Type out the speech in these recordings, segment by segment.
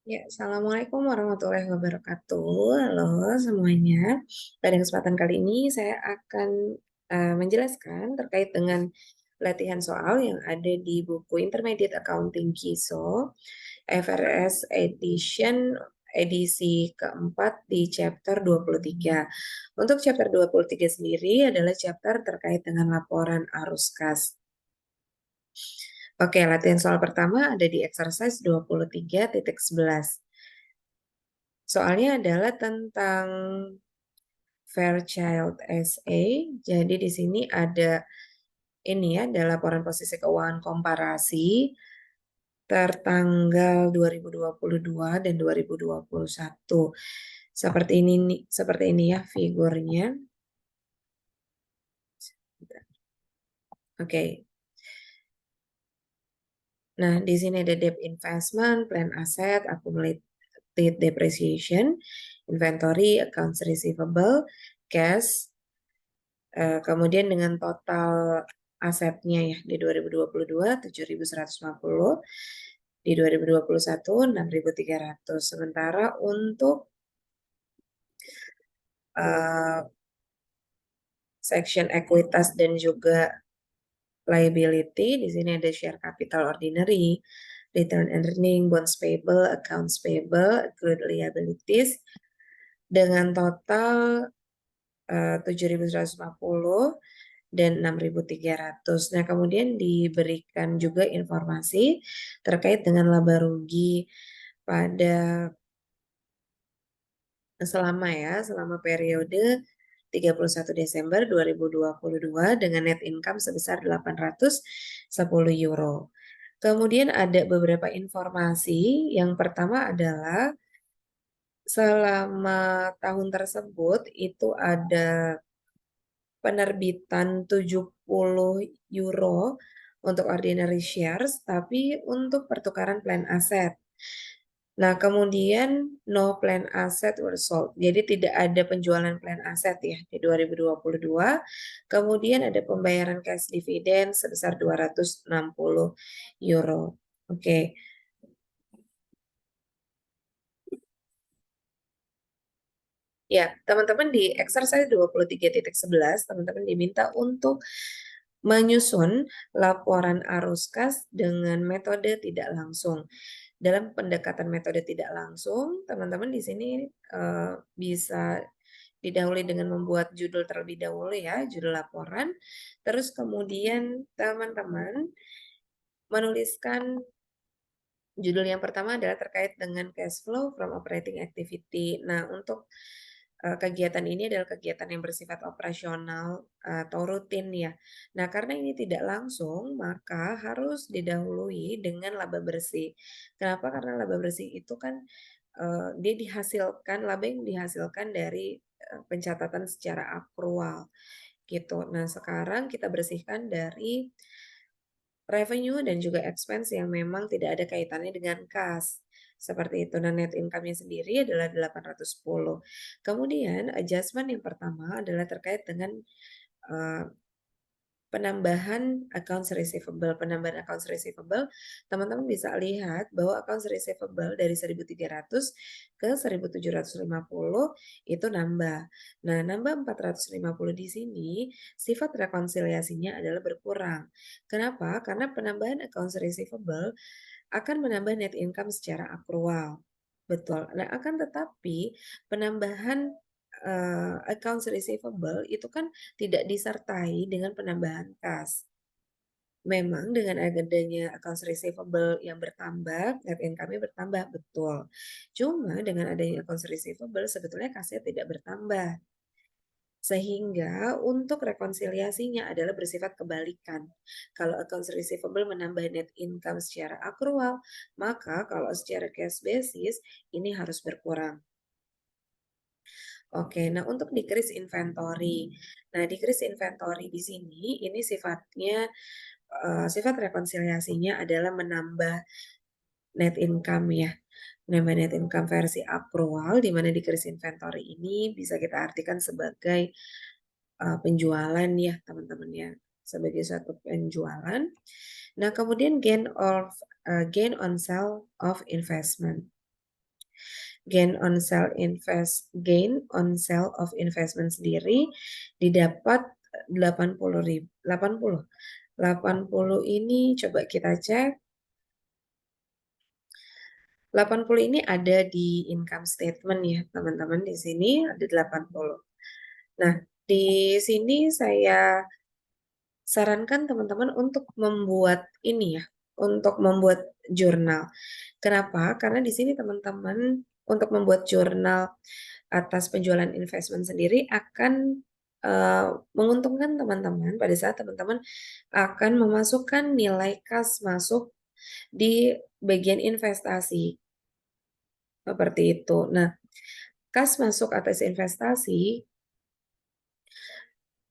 Ya, Assalamualaikum warahmatullahi wabarakatuh. Halo semuanya. Pada kesempatan kali ini saya akan menjelaskan terkait dengan latihan soal yang ada di buku Intermediate Accounting KISO FRS Edition edisi keempat di chapter 23. Untuk chapter 23 sendiri adalah chapter terkait dengan laporan arus kas. Oke, latihan soal pertama ada di exercise 23.11. Soalnya adalah tentang Fairchild SA. Jadi di sini ada ini ya, ada laporan posisi keuangan komparasi tertanggal 2022 dan 2021. Seperti ini ya figurnya. Oke. Nah, di sini ada debt investment, plan asset, accumulated depreciation, inventory, accounts receivable, cash, kemudian dengan total asetnya ya di 2022 7.150, di 2021 6.300. Sementara untuk section ekuitas dan juga liability, di sini ada share capital ordinary, return earning, bonds payable, accounts payable, accrued liabilities dengan total 7.150 dan 6.300. Nah, kemudian diberikan juga informasi terkait dengan laba rugi pada selama periode 31 Desember 2022 dengan net income sebesar 810 euro. Kemudian ada beberapa informasi. Yang pertama adalah selama tahun tersebut itu ada penerbitan 70 euro untuk ordinary shares, tapi untuk pertukaran plan aset. Nah, kemudian no plan asset were sold. Jadi tidak ada penjualan plan aset ya di 2022. Kemudian ada pembayaran cash dividen sebesar 260 euro. Oke. Ya, teman-teman di exercise 23.11, teman-teman diminta untuk menyusun laporan arus kas dengan metode tidak langsung. Dalam pendekatan metode tidak langsung, teman-teman di sini bisa didahului dengan membuat judul terlebih dahulu ya, judul laporan. Terus kemudian teman-teman menuliskan judul yang pertama adalah terkait dengan cash flow from operating activity. Nah, untuk kegiatan ini adalah kegiatan yang bersifat operasional atau rutin ya. Nah, karena ini tidak langsung, maka harus didahului dengan laba bersih. Kenapa? Karena laba bersih itu kan dia dihasilkan, laba yang dihasilkan dari pencatatan secara akrual gitu. Nah, sekarang kita bersihkan dari revenue dan juga expense yang memang tidak ada kaitannya dengan kas. Seperti itu. Nah, net income-nya sendiri adalah 810. Kemudian, adjustment yang pertama adalah terkait dengan uh, penambahan accounts receivable. Penambahan accounts receivable, teman-teman bisa lihat bahwa accounts receivable dari 1.300 ke 1.750 itu nambah. Nah, nambah 450 di sini, sifat rekonsiliasinya adalah berkurang. Kenapa? Karena penambahan accounts receivable akan menambah net income secara akrual. Betul. Nah, akan tetapi penambahan accounts receivable itu kan tidak disertai dengan penambahan kas. Memang dengan adanya accounts receivable yang bertambah, net income-nya bertambah, betul. Cuma dengan adanya accounts receivable sebetulnya kasnya tidak bertambah. Sehingga untuk rekonsiliasinya adalah bersifat kebalikan. Kalau accounts receivable menambah net income secara akrual, maka kalau secara cash basis ini harus berkurang. Oke, nah untuk decrease inventory. Nah, decrease inventory di sini ini sifat rekonsiliasinya adalah menambah net income ya. Menambah net income versi akrual di mana decrease inventory ini bisa kita artikan sebagai penjualan ya, teman-teman ya, sebagai suatu penjualan. Nah, kemudian gain on sale of investment. Gain on sale of investment sendiri didapat 80.000. 80 ini coba kita cek. 80 ini ada di income statement ya, teman-teman. Di sini ada 80. Nah, di sini saya sarankan teman-teman untuk membuat ini ya, untuk membuat jurnal. Kenapa? Karena di sini teman-teman untuk membuat jurnal atas penjualan investment sendiri akan menguntungkan teman-teman pada saat teman-teman akan memasukkan nilai kas masuk di bagian investasi. Seperti itu. Nah, kas masuk atas investasi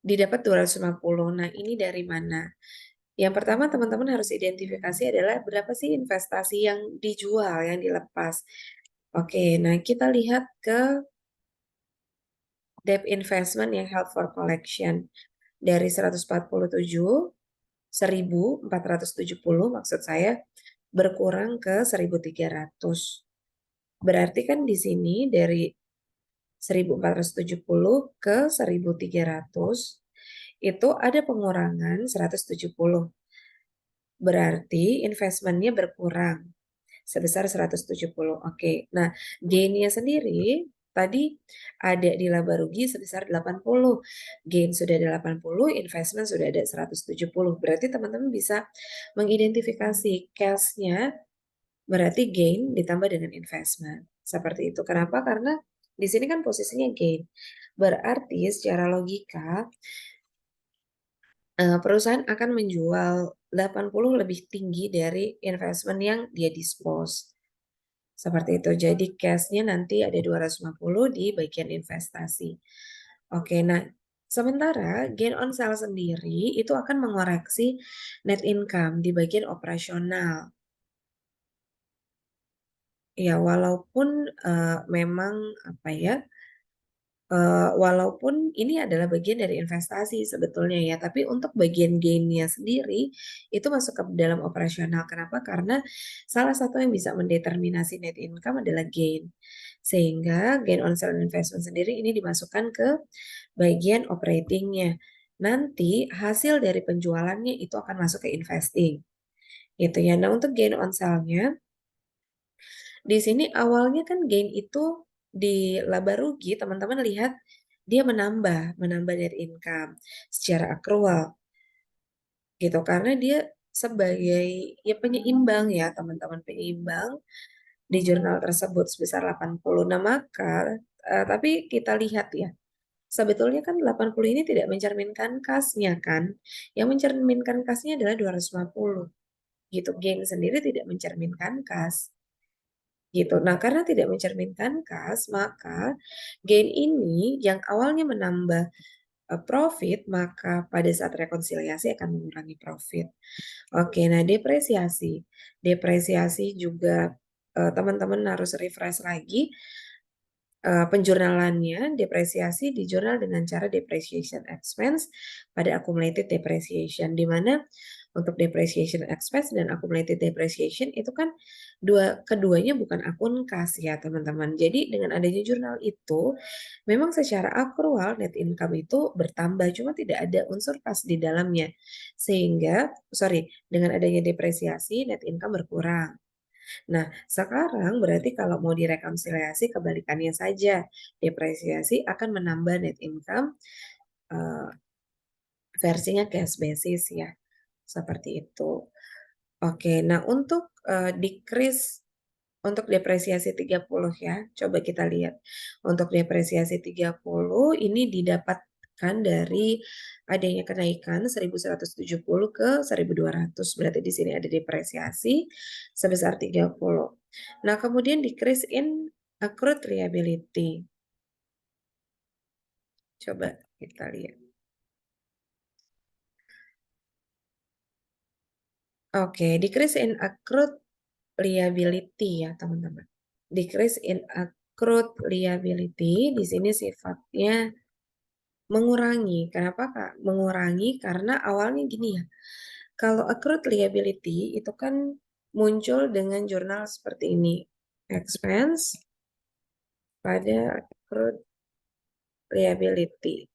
didapat 250. Nah, ini dari mana? Yang pertama teman-teman harus identifikasi adalah berapa sih investasi yang dijual, yang dilepas. Oke, nah kita lihat ke debt investment yang held for collection. Dari 147, 1470 maksud saya, berkurang ke 1300. Berarti kan di sini dari 1470 ke 1300 itu ada pengurangan 170. Berarti investmentnya berkurang sebesar 170. Oke, nah gainnya sendiri tadi ada di laba rugi sebesar 80. Gain sudah ada 80, investment sudah ada 170. Berarti teman-teman bisa mengidentifikasi cash-nya berarti gain ditambah dengan investment. Seperti itu. Kenapa? Karena di sini kan posisinya gain. Berarti secara logika perusahaan akan menjual 80 lebih tinggi dari investment yang dia dispose. Seperti itu. Jadi cash-nya nanti ada 250 di bagian investasi. Oke, nah sementara gain on sale sendiri itu akan mengoreksi net income di bagian operasional. Ya, walaupun memang apa ya, walaupun ini adalah bagian dari investasi sebetulnya ya, tapi untuk bagian gain-nya sendiri itu masuk ke dalam operasional. Kenapa? Karena salah satu yang bisa mendeterminasi net income adalah gain. Sehingga gain on sale investment sendiri ini dimasukkan ke bagian operating-nya. Nanti hasil dari penjualannya itu akan masuk ke investing. Gitu ya. Nah, untuk gain on sale-nya di sini awalnya kan gain itu di laba rugi, teman-teman lihat dia menambah net income secara accrual gitu karena dia sebagai ya penyeimbang ya teman-teman, penyeimbang di jurnal tersebut sebesar 80. Nah, maka tapi kita lihat ya, sebetulnya kan 80 ini tidak mencerminkan kasnya kan. Yang mencerminkan kasnya adalah 250 gitu. Gain sendiri tidak mencerminkan kas gitu. Nah, karena tidak mencerminkan kas, maka gain ini yang awalnya menambah profit, maka pada saat rekonsiliasi akan mengurangi profit. Oke, nah depresiasi. Depresiasi juga teman-teman harus refresh lagi penjurnalannya. Depresiasi dijurnal dengan cara depreciation expense pada accumulated depreciation, di mana untuk depreciation expense dan accumulated depreciation itu kan keduanya bukan akun kas ya teman-teman. Jadi dengan adanya jurnal itu memang secara akrual net income itu bertambah, cuma tidak ada unsur kas di dalamnya. Sehingga dengan adanya depresiasi net income berkurang. Nah, sekarang berarti kalau mau direkonsiliasi kebalikannya saja. Depresiasi akan menambah net income uh, versinya cash basis ya. Seperti itu. Oke, nah untuk decrease untuk depresiasi 30 ya. Coba kita lihat. Untuk depresiasi 30 ini didapatkan dari adanya kenaikan 1170 ke 1200. Berarti di sini ada depresiasi sebesar 30. Nah, kemudian decrease in accrued liability. Coba kita lihat. Oke, decrease in accrued liability ya, teman-teman. Decrease in accrued liability di sini sifatnya mengurangi. Kenapa, Kak? Mengurangi karena awalnya gini ya. Kalau accrued liability itu kan muncul dengan jurnal seperti ini. Expense pada accrued liability.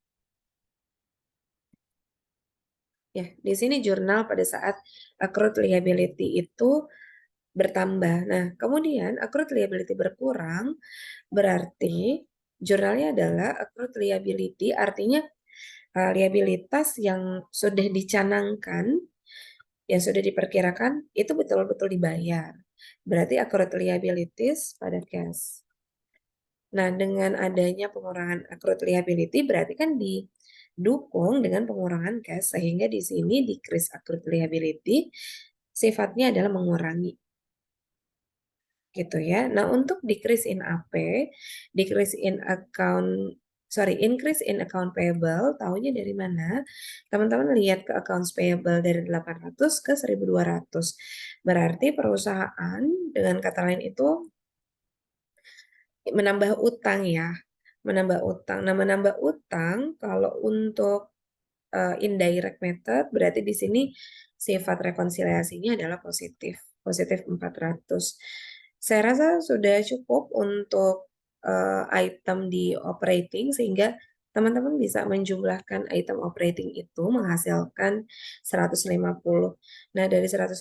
Ya, di sini jurnal pada saat accrued liability itu bertambah. Nah, kemudian accrued liability berkurang, berarti jurnalnya adalah accrued liability, artinya liabilitas yang sudah dicanangkan, yang sudah diperkirakan, itu betul-betul dibayar. Berarti accrued liabilities pada cash. Nah, dengan adanya pengurangan accrued liability berarti kan didukung dengan pengurangan cash, sehingga di sini decrease accrued liability sifatnya adalah mengurangi, gitu ya. Nah, untuk decrease in AP, decrease in increase in account payable, tahunya dari mana? Teman-teman lihat ke accounts payable dari 800 ke 1.200. Berarti perusahaan dengan kata lain itu menambah utang ya. Menambah utang. Nah, menambah utang kalau untuk indirect method berarti di sini sifat rekonsiliasinya adalah positif, positif 400. Saya rasa sudah cukup untuk item di operating sehingga teman-teman bisa menjumlahkan item operating itu menghasilkan 150. Nah, dari 150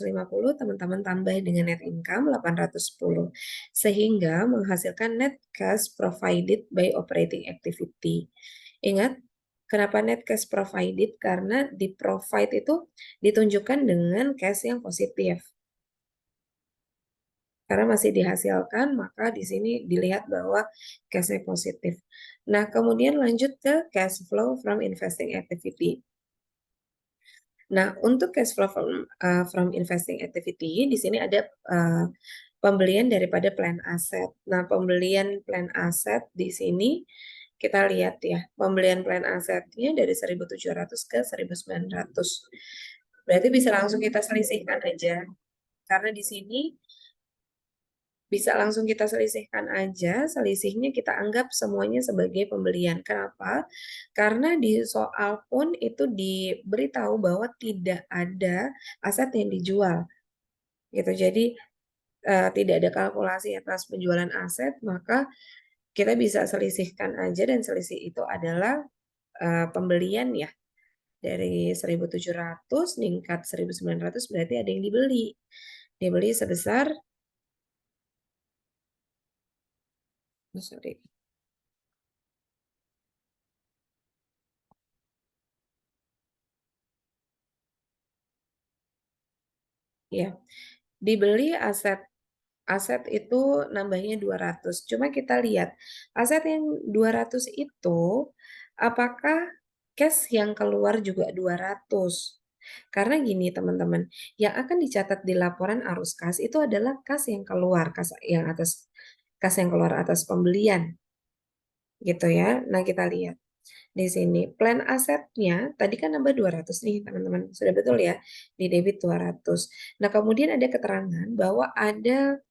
teman-teman tambah dengan net income 810 sehingga menghasilkan net cash provided by operating activity. Ingat, kenapa net cash provided? Karena di provide itu ditunjukkan dengan cash yang positif. Karena masih dihasilkan, maka di sini dilihat bahwa cash-nya positif. Nah, kemudian lanjut ke cash flow from investing activity. Nah, untuk cash flow from investing activity, di sini ada pembelian daripada plan aset. Nah, pembelian plan aset di sini kita lihat ya, pembelian plan asetnya dari 1.700 ke 1.900. Berarti bisa langsung kita selisihkan aja. Karena di sini bisa langsung kita selisihkan aja, selisihnya kita anggap semuanya sebagai pembelian. Kenapa? Karena di soal pun itu diberitahu bahwa tidak ada aset yang dijual. Gitu. Jadi tidak ada kalkulasi atas penjualan aset, maka kita bisa selisihkan aja dan selisih itu adalah pembelian ya. Dari 1.700 meningkat 1.900 berarti ada yang dibeli. Dibeli sebesar sorry. Ya, dibeli aset itu nambahnya 200. Cuma kita lihat aset yang 200 itu apakah cash yang keluar juga 200? Karena gini teman-teman, yang akan dicatat di laporan arus kas itu adalah kas yang keluar, kas yang keluar atas pembelian, gitu ya. Nah, kita lihat di sini plan asetnya tadi kan nambah 200 nih, teman-teman. Sudah betul ya, di debit 200. Nah, kemudian ada keterangan bahwa ada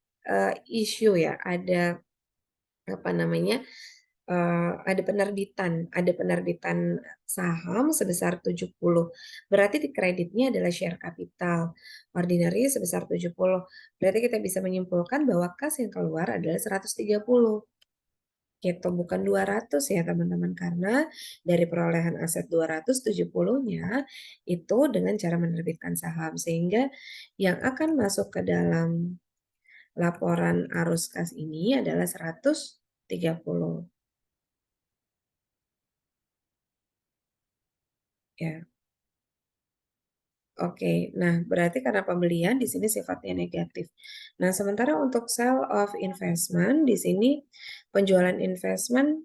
isu ya, ada apa namanya? Ada penerbitan saham sebesar 70. Berarti di kreditnya adalah share capital ordinary sebesar 70. Berarti kita bisa menyimpulkan bahwa kas yang keluar adalah 130. Gitu, bukan 200 ya teman-teman, karena dari perolehan aset 270-nya itu dengan cara menerbitkan saham, sehingga yang akan masuk ke dalam laporan arus kas ini adalah 130. Ya, oke. Nah, berarti karena pembelian di sini sifatnya negatif. Nah, sementara untuk sale of investment di sini penjualan investment.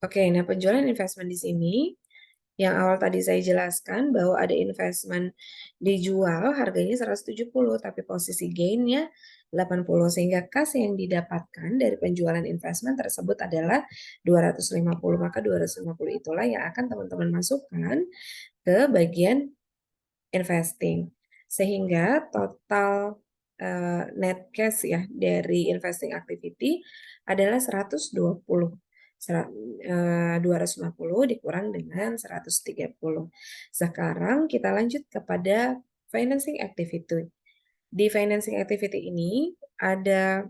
Oke, nah penjualan investment di sini yang awal tadi saya jelaskan bahwa ada investment dijual harganya 170 tapi posisi gainnya 80 sehingga kas yang didapatkan dari penjualan investment tersebut adalah 250. Maka 250 itulah yang akan teman-teman masukkan ke bagian investing. Sehingga total net cash ya dari investing activity adalah 120. 250 dikurang dengan 130. Sekarang kita lanjut kepada financing activity. Di financing activity ini ada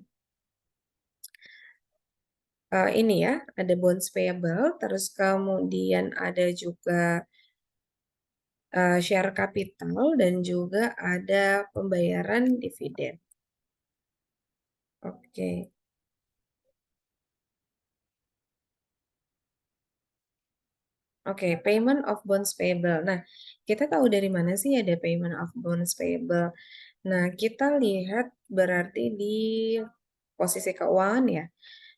ini ya, ada bonds payable, terus kemudian ada juga share capital dan juga ada pembayaran dividen. Oke. Oke, payment of bonds payable. Nah, kita tahu dari mana sih ada payment of bonds payable? Nah, kita lihat berarti di posisi keuangan ya.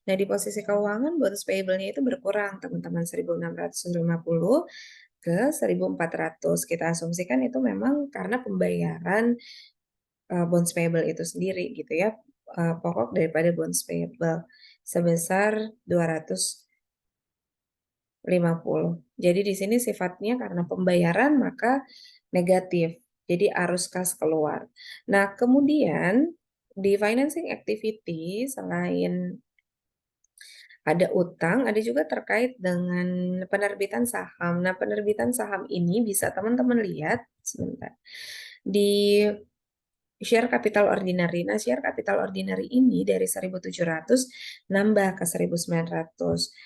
Nah, di posisi keuangan bonds payable-nya itu berkurang, teman-teman, 1.650 ke 1.400. Kita asumsikan itu memang karena pembayaran bonds payable itu sendiri gitu ya. Pokok daripada bonds payable sebesar 250. Jadi di sini sifatnya karena pembayaran maka negatif. Jadi arus kas keluar. Nah, kemudian di financing activity selain ada utang, ada juga terkait dengan penerbitan saham. Nah, penerbitan saham ini bisa teman-teman lihat sebentar di share capital ordinary. Nah, share capital ordinary ini dari 1.700 nambah ke 1.900.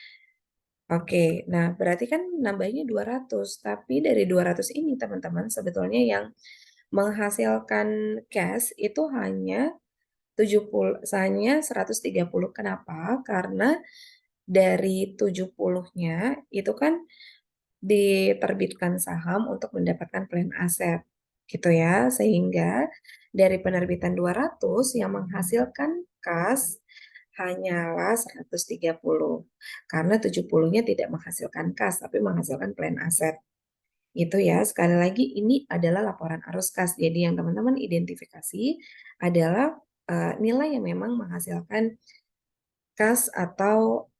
Oke, nah berarti kan nambahnya 200, tapi dari 200 ini teman-teman sebetulnya yang menghasilkan cash itu hanya 130. Kenapa? Karena dari 70-nya itu kan diterbitkan saham untuk mendapatkan plan aset gitu ya. Sehingga dari penerbitan 200 yang menghasilkan kas hanyalah 130. Karena 70-nya tidak menghasilkan kas tapi menghasilkan plan aset. Gitu ya. Sekali lagi ini adalah laporan arus kas. Jadi yang teman-teman identifikasi adalah nilai yang memang menghasilkan kas atau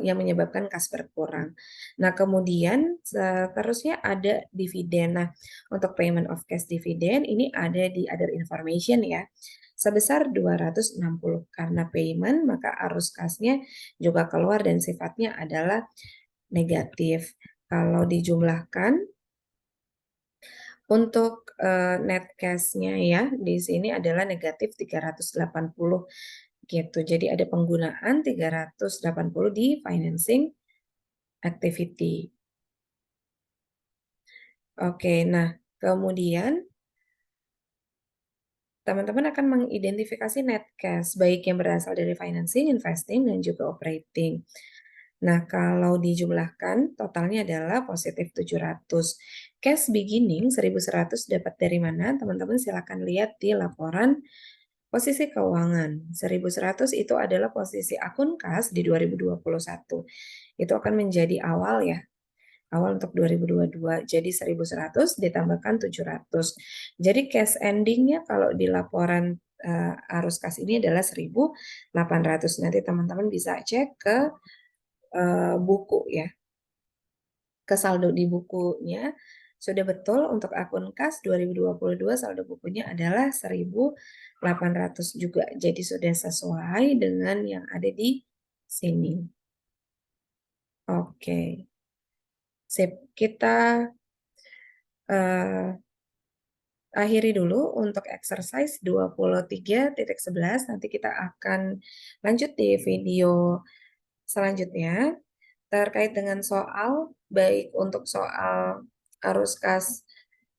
yang menyebabkan kas berkurang. Nah, kemudian seterusnya ada dividen. Nah, untuk payment of cash dividen ini ada di other information ya. Sebesar 260 karena payment maka arus kasnya juga keluar dan sifatnya adalah negatif. Kalau dijumlahkan untuk net cash-nya ya di sini adalah negatif 380 gitu. Jadi ada penggunaan 380 di financing activity. Oke, nah kemudian teman-teman akan mengidentifikasi net cash baik yang berasal dari financing, investing, dan juga operating. Nah, kalau dijumlahkan totalnya adalah positif 700. Cash beginning 1.100 dapat dari mana? Teman-teman silakan lihat di laporan posisi keuangan. 1.100 itu adalah posisi akun kas di 2021. Itu akan menjadi awal ya, awal untuk 2022. Jadi 1.100 ditambahkan 700. Jadi cash endingnya kalau di laporan arus kas ini adalah 1.800. Nanti teman-teman bisa cek ke buku ya, ke saldo di bukunya. Sudah betul untuk akun kas 2022 saldo bukunya adalah 1.800 juga. Jadi sudah sesuai dengan yang ada di sini. Oke. Sip, kita akhiri dulu untuk exercise 23.11. Nanti kita akan lanjut di video selanjutnya terkait dengan soal, baik untuk soal arus kas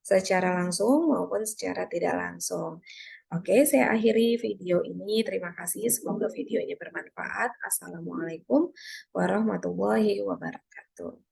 secara langsung maupun secara tidak langsung. Oke, saya akhiri video ini. Terima kasih. Semoga video ini bermanfaat. Assalamualaikum warahmatullahi wabarakatuh.